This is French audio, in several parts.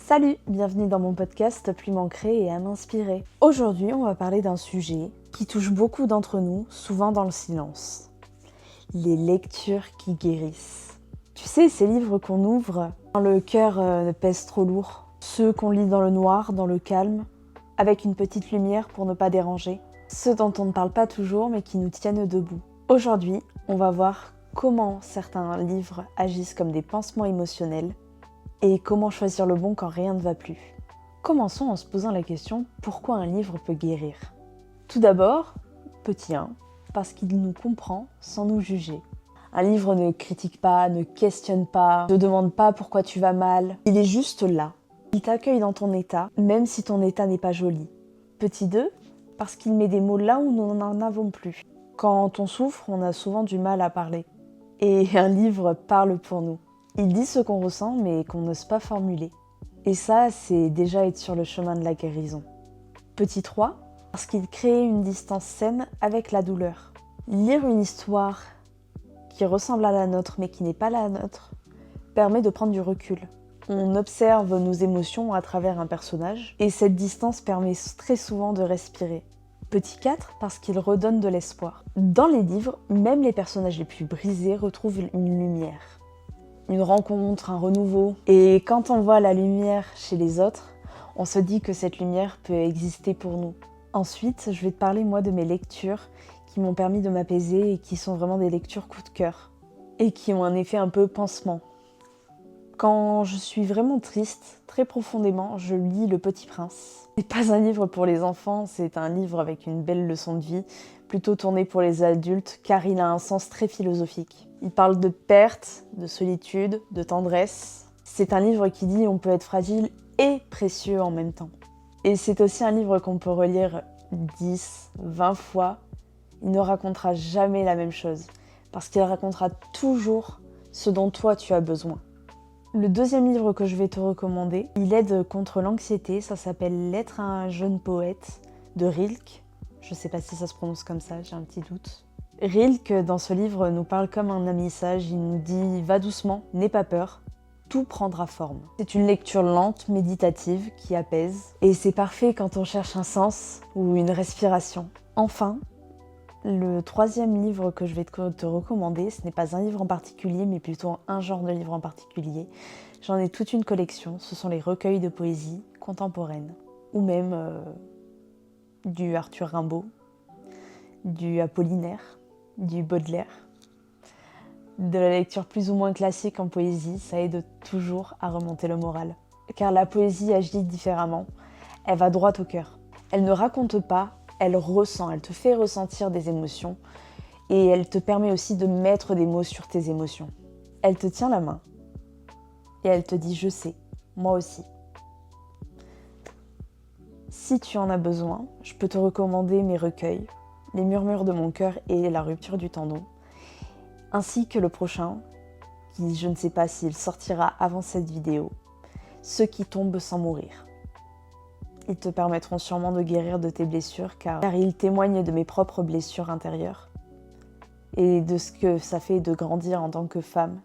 Salut, bienvenue dans mon podcast Plume ancrée et âme inspirée. Aujourd'hui, on va parler d'un sujet qui touche beaucoup d'entre nous, souvent dans le silence. Les lectures qui guérissent. Tu sais, ces livres qu'on ouvre quand le cœur pèse trop lourd, ceux qu'on lit dans le noir, dans le calme, avec une petite lumière pour ne pas déranger, ceux dont on ne parle pas toujours mais qui nous tiennent debout. Aujourd'hui, on va voir comment certains livres agissent comme des pansements émotionnels et comment choisir le bon quand rien ne va plus. Commençons en se posant la question pourquoi un livre peut guérir. Tout d'abord, petit 1, parce qu'il nous comprend sans nous juger. Un livre ne critique pas, ne questionne pas, ne demande pas pourquoi tu vas mal. Il est juste là. Il t'accueille dans ton état, même si ton état n'est pas joli. Petit 2, parce qu'il met des mots là où nous n'en avons plus. Quand on souffre, on a souvent du mal à parler. Et un livre parle pour nous. Il dit ce qu'on ressent mais qu'on n'ose pas formuler. Et ça, c'est déjà être sur le chemin de la guérison. Petit 3, parce qu'il crée une distance saine avec la douleur. Lire une histoire qui ressemble à la nôtre mais qui n'est pas la nôtre permet de prendre du recul. On observe nos émotions à travers un personnage et cette distance permet très souvent de respirer. Petit 4, parce qu'il redonne de l'espoir. Dans les livres, même les personnages les plus brisés retrouvent une lumière. Une rencontre, un renouveau. Et quand on voit la lumière chez les autres, on se dit que cette lumière peut exister pour nous. Ensuite, je vais te parler moi de mes lectures qui m'ont permis de m'apaiser et qui sont vraiment des lectures coup de cœur. Et qui ont un effet un peu pansement. Quand je suis vraiment triste, très profondément, je lis Le Petit Prince. C'est pas un livre pour les enfants, c'est un livre avec une belle leçon de vie, plutôt tourné pour les adultes, car il a un sens très philosophique. Il parle de perte, de solitude, de tendresse. C'est un livre qui dit on peut être fragile et précieux en même temps. Et c'est aussi un livre qu'on peut relire 10, 20 fois. Il ne racontera jamais la même chose, parce qu'il racontera toujours ce dont toi tu as besoin. Le deuxième livre que je vais te recommander, il aide contre l'anxiété, ça s'appelle Lettre à un jeune poète de Rilke. Je sais pas si ça se prononce comme ça, j'ai un petit doute. Rilke, dans ce livre, nous parle comme un ami sage, il nous dit « Va doucement, n'aie pas peur, tout prendra forme ». C'est une lecture lente, méditative, qui apaise, et c'est parfait quand on cherche un sens ou une respiration. Enfin, le troisième livre que je vais te recommander, ce n'est pas un livre en particulier, mais plutôt un genre de livre en particulier. J'en ai toute une collection, ce sont les recueils de poésie contemporaine, ou même du Arthur Rimbaud, du Apollinaire, du Baudelaire. De la lecture plus ou moins classique en poésie, ça aide toujours à remonter le moral. Car la poésie agit différemment, elle va droit au cœur. Elle ne raconte pas, elle ressent, elle te fait ressentir des émotions et elle te permet aussi de mettre des mots sur tes émotions. Elle te tient la main et elle te dit « je sais, moi aussi ». Si tu en as besoin, je peux te recommander mes recueils, Les murmures de mon cœur et La rupture du tendon, ainsi que le prochain, qui je ne sais pas s'il sortira avant cette vidéo, Ceux qui tombent sans mourir. Ils te permettront sûrement de guérir de tes blessures car ils témoignent de mes propres blessures intérieures et de ce que ça fait de grandir en tant que femme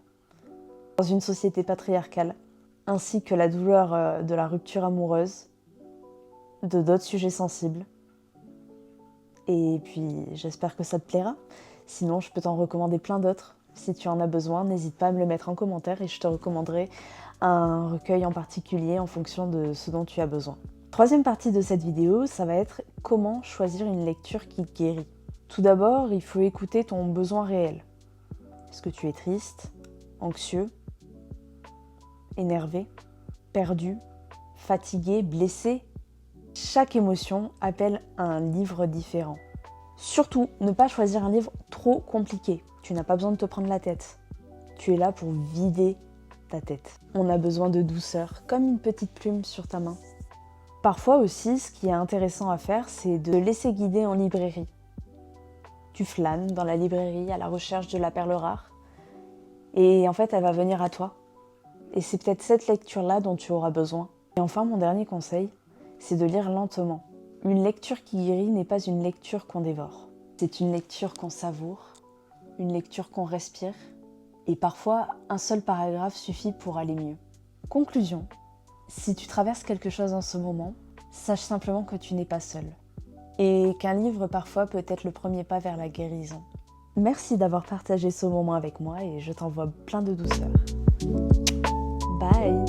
dans une société patriarcale, ainsi que la douleur de la rupture amoureuse, de d'autres sujets sensibles. Et puis j'espère que ça te plaira, sinon je peux t'en recommander plein d'autres. Si tu en as besoin, n'hésite pas à me le mettre en commentaire et je te recommanderai un recueil en particulier en fonction de ce dont tu as besoin. Troisième partie de cette vidéo, ça va être comment choisir une lecture qui guérit. Tout d'abord, il faut écouter ton besoin réel. Est-ce que tu es triste, anxieux, énervé, perdu, fatigué, blessé? Chaque émotion appelle un livre différent. Surtout, ne pas choisir un livre trop compliqué. Tu n'as pas besoin de te prendre la tête. Tu es là pour vider ta tête. On a besoin de douceur, comme une petite plume sur ta main. Parfois aussi, ce qui est intéressant à faire, c'est de laisser guider en librairie. Tu flânes dans la librairie à la recherche de la perle rare et en fait, elle va venir à toi. Et c'est peut-être cette lecture-là dont tu auras besoin. Et enfin, mon dernier conseil, c'est de lire lentement. Une lecture qui guérit n'est pas une lecture qu'on dévore. C'est une lecture qu'on savoure, une lecture qu'on respire et parfois, un seul paragraphe suffit pour aller mieux. Conclusion. Si tu traverses quelque chose en ce moment, sache simplement que tu n'es pas seul. Et qu'un livre parfois peut être le premier pas vers la guérison. Merci d'avoir partagé ce moment avec moi et je t'envoie plein de douceur. Bye!